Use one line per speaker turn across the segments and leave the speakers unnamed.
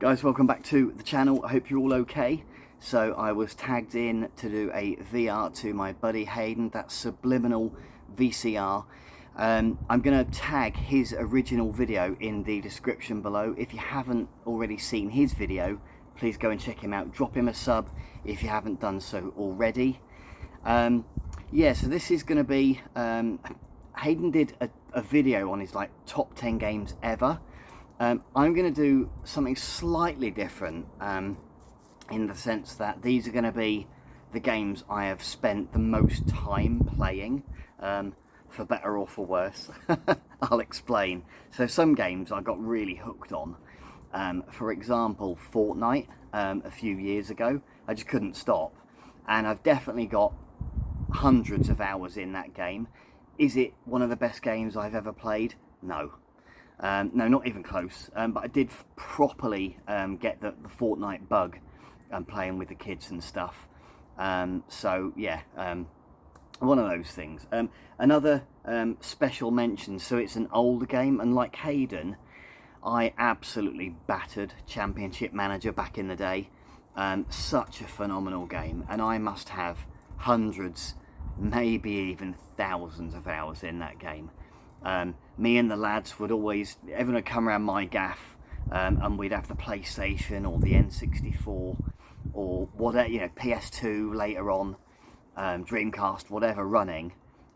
Guys, welcome back to the channel. I hope you're all okay. So I was tagged in to do a VR to my buddy Hadyn, that's Subliminal VCR. I'm going to tag his original video in the description below. If you haven't already seen his video, please go and check him out. Drop him a sub if you haven't done so already. Yeah, so this is going to be, Hadyn did a video on his top 10 games ever. I'm going to do something slightly different in the sense that these are going to be the games I have spent the most time playing, for better or for worse. I'll explain. So some games I got really hooked on. For example, Fortnite a few years ago. I just couldn't stop, and I've definitely got hundreds of hours in that game. Is it one of the best games I've ever played? No. No, not even close, but I did properly get the Fortnite bug playing with the kids and stuff. So yeah, one of those things. Another special mention, so it's an older game, and like Hadyn, I absolutely battered Championship Manager back in the day. Such a phenomenal game, and I must have hundreds, maybe even thousands of hours in that game. Me and the lads would always, everyone would come around my gaff, and we'd have the PlayStation or the N64 or whatever, you know, PS2 later on, Dreamcast, whatever running,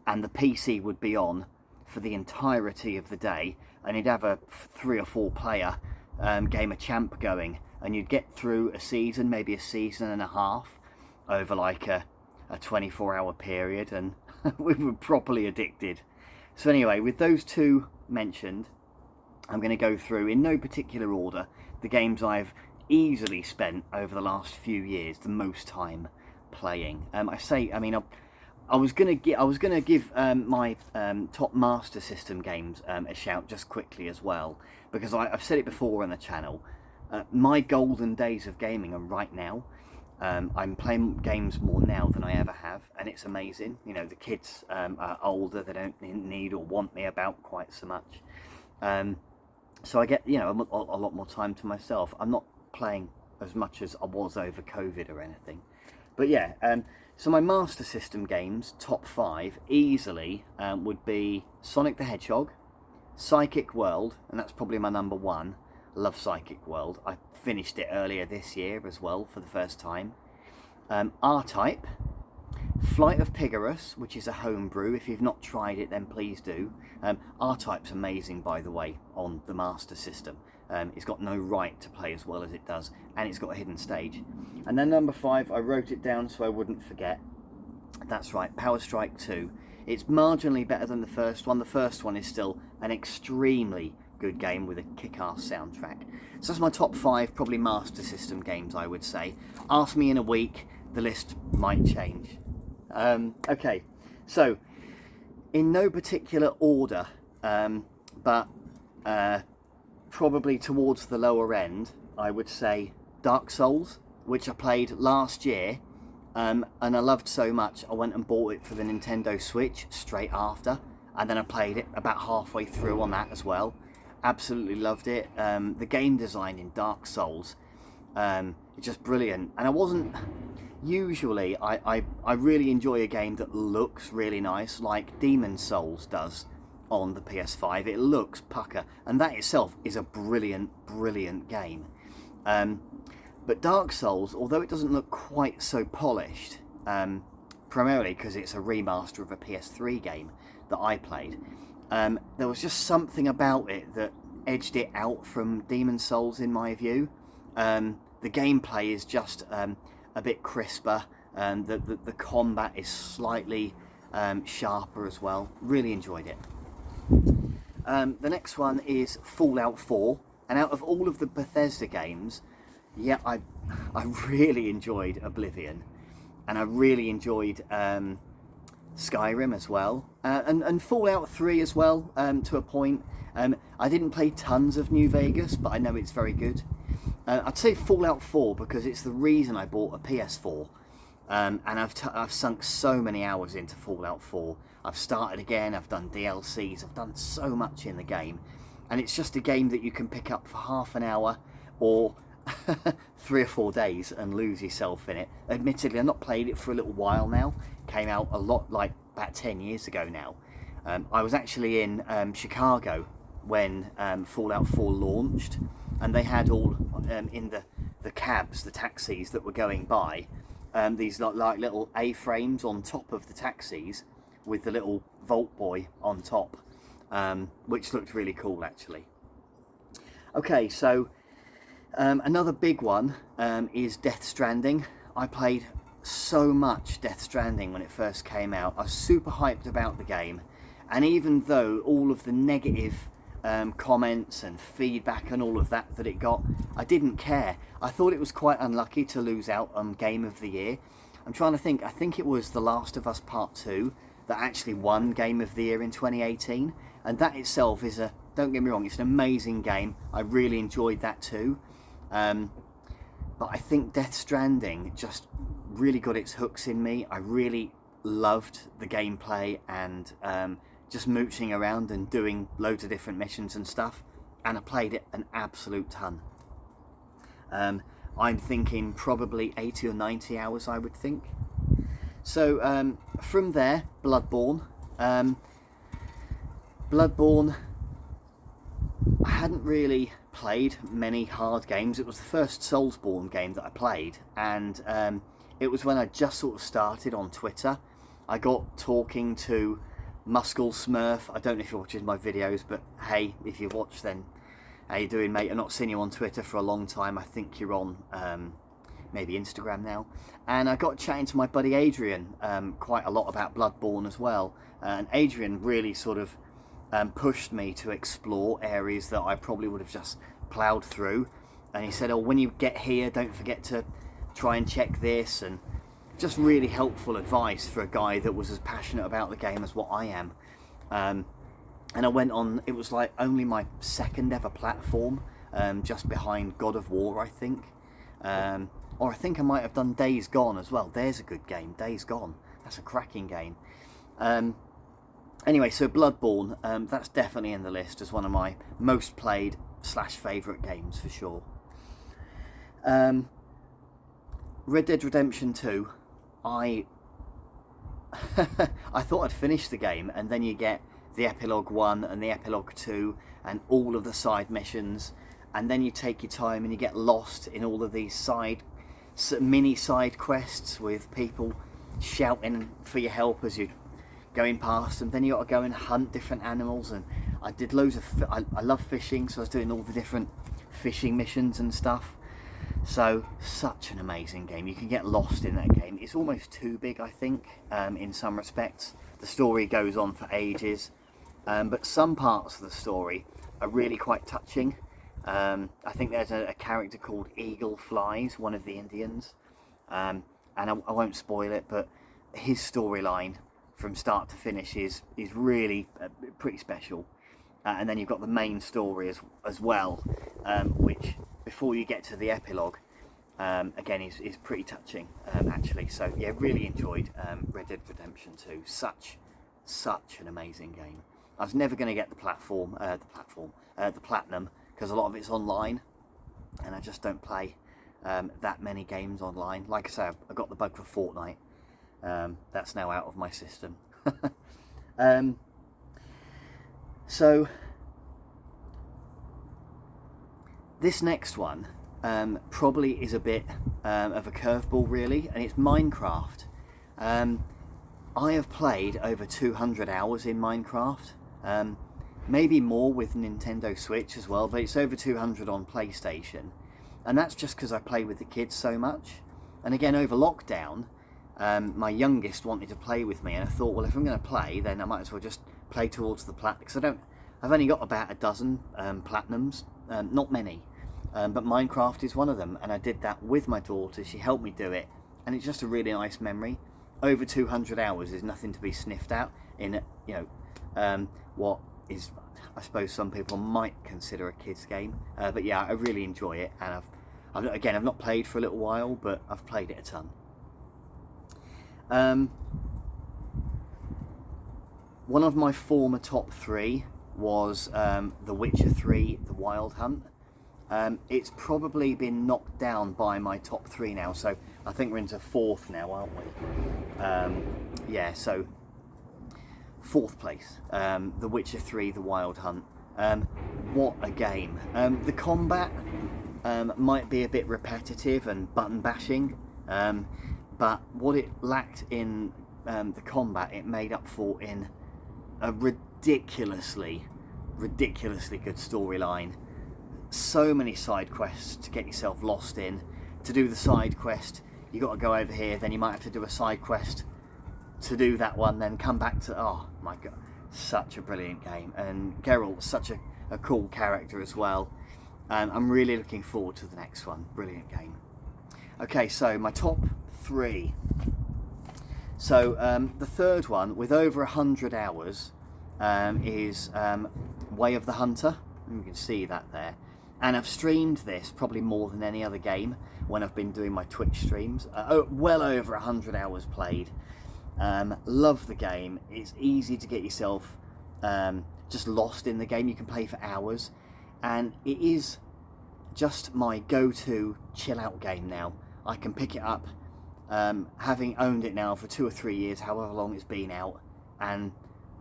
and the PC would be on for the entirety of the day, and you'd have a 3 or 4 player game of champ going, and you'd get through a season, maybe a season and a half, over like a 24-hour period, and we were properly addicted. So anyway, with those two mentioned, I'm going to go through, in no particular order, the games I've easily spent over the last few years the most time playing. I was going to give my top Master System games a shout just quickly as well, because I've said it before on the channel. My golden days of gaming are right now. I'm playing games more now than I ever have, and it's amazing. You know, the kids are older, they don't need or want me about quite so much. So I get, you know, a lot more time to myself. I'm not playing as much as I was over COVID or anything. But yeah, so my Master System games, top 5, easily would be Sonic the Hedgehog, Psychic World, and that's probably my number 1. Love Psychic World. I finished it earlier this year as well for the first time. R-Type, Flight of Pigorus, which is a homebrew. If you've not tried it, then please do. R-Type's amazing, by the way, on the Master System. It's got no right to play as well as it does, and it's got a hidden stage. And then number 5, I wrote it down so I wouldn't forget. That's right, Power Strike 2. It's marginally better than the first one. The first one is still an extremely good game with a kick-ass soundtrack. So that's my top 5 probably Master System games, I would say. Ask me in a week, the list might change. Okay, so in no particular order, but probably towards the lower end, I would say Dark Souls, which I played last year, and I loved so much I went and bought it for the Nintendo Switch straight after, and then I played it about halfway through on that as well. Absolutely loved it. The game design in Dark Souls, it's just brilliant. And I wasn't, usually I really enjoy a game that looks really nice, like Demon Souls does on the PS5. It looks pucker, and that itself is a brilliant game. But Dark Souls, although it doesn't look quite so polished, primarily because it's a remaster of a PS3 game that I played, there was just something about it that edged it out from Demon Souls in my view. The gameplay is just a bit crisper, and the combat is slightly sharper as well. Really enjoyed it. The next one is Fallout 4, and out of all of the Bethesda games, yeah, I really enjoyed Oblivion, and I really enjoyed Skyrim as well, and Fallout 3 as well, to a point. I didn't play tons of New Vegas, but I know it's very good. I'd say Fallout 4 because it's the reason I bought a PS4, and I've sunk so many hours into Fallout 4. I've started again, I've done DLCs, I've done so much in the game, and it's just a game that you can pick up for half an hour or 3 or 4 days and lose yourself in it. Admittedly, I've not played it for a little while now. Came out a lot, like about 10 years ago now. I was actually in Chicago when Fallout 4 launched, and they had all in the cabs, the taxis that were going by, these like little A-frames on top of the taxis with the little Vault Boy on top, which looked really cool actually. Okay, so another big one is Death Stranding. I played so much Death Stranding when it first came out. I was super hyped about the game, and even though all of the negative comments and feedback and all of that it got, I didn't care. I thought it was quite unlucky to lose out on Game of the Year. I'm trying to think, I think it was The Last of Us Part 2 that actually won Game of the Year in 2018, and that itself is a, don't get me wrong, it's an amazing game. I really enjoyed that too, but I think Death Stranding just really got its hooks in me. I really loved the gameplay and just mooching around and doing loads of different missions and stuff, and I played it an absolute ton. I'm thinking probably 80 or 90 hours, I would think. So from there, Bloodborne. Bloodborne, I hadn't really played many hard games. It was the first Soulsborne game that I played, and it was when I just sort of started on Twitter. I got talking to Muscle Smurf. I don't know if you watches my videos, but hey, if you watch, then how you doing, mate? I've not seen you on Twitter for a long time. I think you're on maybe Instagram now. And I got chatting to my buddy Adrian quite a lot about Bloodborne as well. And Adrian really sort of pushed me to explore areas that I probably would have just ploughed through. And he said, oh, when you get here, don't forget to try and check this, and just really helpful advice for a guy that was as passionate about the game as what I am. And I went on, it was like only my second ever platform, just behind God of War, I think. Or I think I might have done Days Gone as well. There's a good game, Days Gone. That's a cracking game. Anyway, so Bloodborne, that's definitely in the list as one of my most played / favourite games for sure. Red Dead Redemption 2, I thought I'd finished the game, and then you get the Epilogue 1 and the Epilogue 2 and all of the side missions, and then you take your time and you get lost in all of these mini side quests with people shouting for your help as you're going past, and then you got to go and hunt different animals. And I did loads of I love fishing, so I was doing all the different fishing missions and stuff. So such an amazing game. You can get lost in that game. It's almost too big, I think, in some respects. The story goes on for ages, but some parts of the story are really quite touching. I think there's a character called Eagle Flies, one of the Indians, and I won't spoil it, but his storyline from start to finish is really pretty special. And then you've got the main story as well, which, before you get to the epilogue, again is pretty touching, actually. So yeah, really enjoyed Red Dead Redemption 2. Such an amazing game. I was never going to get the platinum, because a lot of it's online, and I just don't play that many games online. Like I say, I got the bug for Fortnite. That's now out of my system. So this next one probably is a bit of a curveball, really, and it's Minecraft. I have played over 200 hours in Minecraft, maybe more with Nintendo Switch as well, but it's over 200 on PlayStation, and that's just because I play with the kids so much. And again, over lockdown, my youngest wanted to play with me, and I thought, well, if I'm going to play, then I might as well just play towards the plat, because I've only got about a dozen platinums, not many, but Minecraft is one of them, and I did that with my daughter. She helped me do it, and it's just a really nice memory. Over 200 hours is nothing to be sniffed at in, what is, I suppose some people might consider a kid's game, but yeah, I really enjoy it, and I've not played for a little while, but I've played it a ton. One of my former top 3 was The Witcher 3, The Wild Hunt. It's probably been knocked down by my top 3 now, so I think we're into 4th now, aren't we? Yeah, so 4th place, The Witcher 3, The Wild Hunt. What a game. The combat might be a bit repetitive and button bashing, but what it lacked in the combat, it made up for in a ridiculously good storyline. So many side quests to get yourself lost in. To do the side quest, you got to go over here, then you might have to do a side quest to do that one, then come back to, oh my god, such a brilliant game. And Geralt's such a cool character as well. I'm really looking forward to the next one. Brilliant game. Okay, so my top 3. So the third one, with over 100 hours, is Way of the Hunter. You can see that there. And I've streamed this probably more than any other game when I've been doing my Twitch streams. Well over 100 hours played. Love the game. It's easy to get yourself just lost in the game. You can play for hours. And it is just my go-to chill-out game now. I can pick it up, having owned it now for 2 or 3 years, however long it's been out, and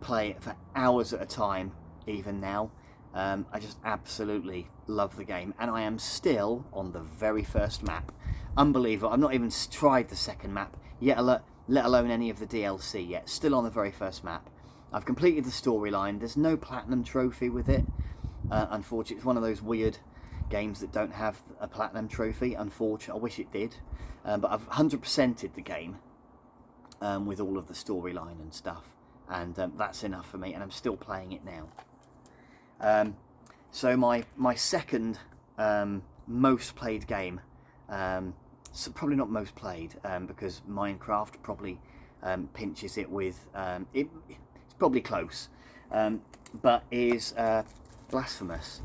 play it for hours at a time, even now. I just absolutely love the game, and I am still on the very first map. Unbelievable. I've not even tried the second map yet, let alone any of the DLC yet. Still on the very first map. I've completed the storyline. There's no platinum trophy with it. Unfortunately, it's one of those weird games that don't have a platinum trophy. Unfortunately, I wish it did. But I've 100%ed the game with all of the storyline and stuff, and that's enough for me, and I'm still playing it now. So my second most played game, so probably not most played, because Minecraft probably pinches it with, it's probably close, but is Blasphemous.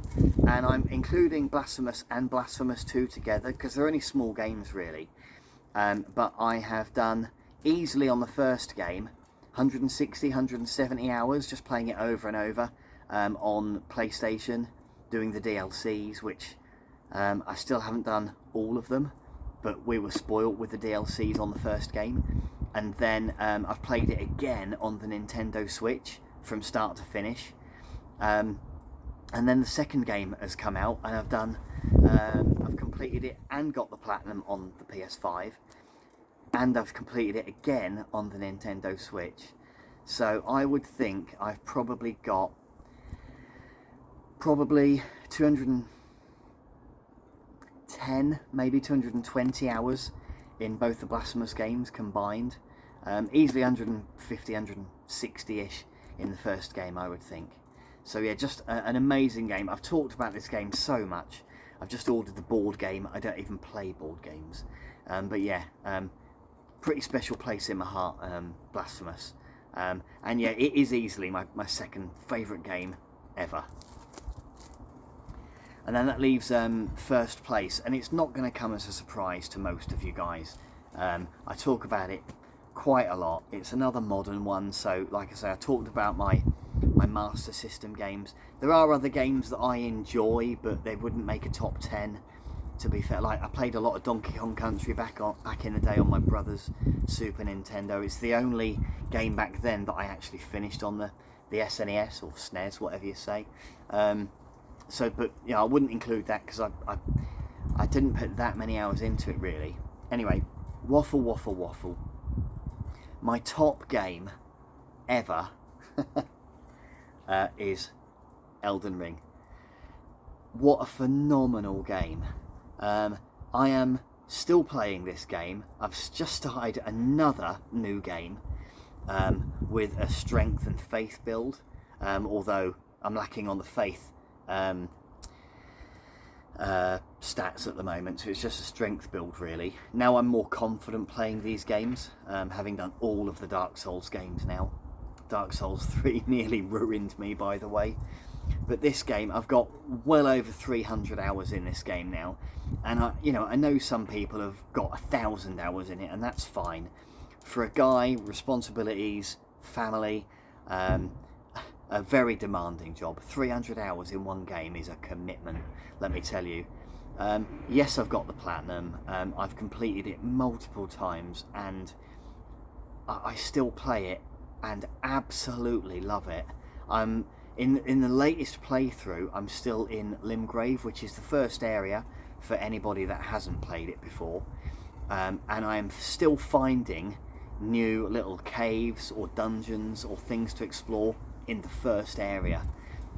And I'm including Blasphemous and Blasphemous 2 together because they're only small games really, but I have done easily on the first game 160, 170 hours just playing it over and over. On PlayStation, doing the DLCs, which I still haven't done all of them, but we were spoiled with the DLCs on the first game. And then I've played it again on the Nintendo Switch from start to finish. And then the second game has come out, and I've completed it and got the platinum on the PS5, and I've completed it again on the Nintendo Switch. So I would think I've probably got 210, maybe 220 hours in both the Blasphemous games combined. Easily 150, 160-ish in the first game, I would think. So yeah, just an amazing game. I've talked about this game so much. I've just ordered the board game. I don't even play board games. But yeah, pretty special place in my heart, Blasphemous. And yeah, it is easily my second favourite game ever. And then that leaves first place, and it's not going to come as a surprise to most of you guys. I talk about it quite a lot. It's another modern one, so like I say, I talked about my Master System games. There are other games that I enjoy, but they wouldn't make a top 10, to be fair. Like, I played a lot of Donkey Kong Country back in the day on my brother's Super Nintendo. It's the only game back then that I actually finished on the SNES or SNES, whatever you say. So, but yeah, I wouldn't include that because I didn't put that many hours into it really. Anyway, waffle. My top game ever is Elden Ring. What a phenomenal game. I am still playing this game. I've just started another new game with a strength and faith build, although I'm lacking on the faith stats at the moment, so it's just a strength build really. Now I'm more confident playing these games, having done all of the Dark Souls games now. Dark Souls 3 nearly ruined me, by the way, but this game, I've got well over 300 hours in this game now, and I know some people have got 1,000 hours in it, and that's fine. For a guy, responsibilities, family, a very demanding job. 300 hours in one game is a commitment, let me tell you. Yes, I've got the platinum. I've completed it multiple times, and I still play it and absolutely love it. I'm in the latest playthrough. I'm still in Limgrave, which is the first area for anybody that hasn't played it before, and I am still finding new little caves or dungeons or things to explore in the first area.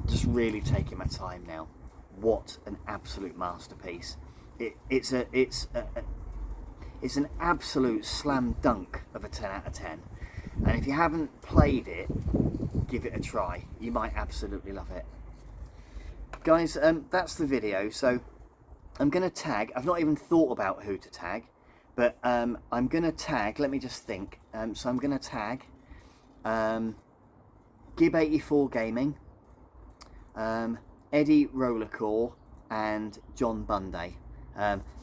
Just really taking my time now. What an absolute masterpiece. It's an absolute slam dunk of a 10 out of 10, and if you haven't played it, give it a try. You might absolutely love it. Guys, that's the video. So I'm going to tag, I've not even thought about who to tag, but I'm going to tag, let me just think. So I'm going to tag Gib84 Gaming, Eddie Rollercore, and John Bunday.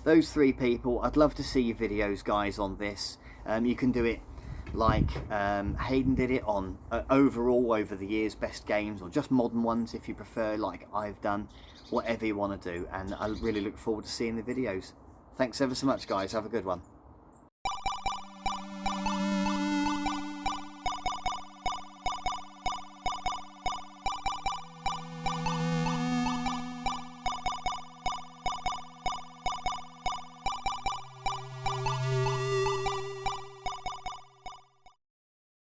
Those three people. I'd love to see your videos, guys, on this. You can do it like Hadyn did it on overall over the years, best games, or just modern ones if you prefer, like I've done. Whatever you want to do, and I really look forward to seeing the videos. Thanks ever so much, guys. Have a good one.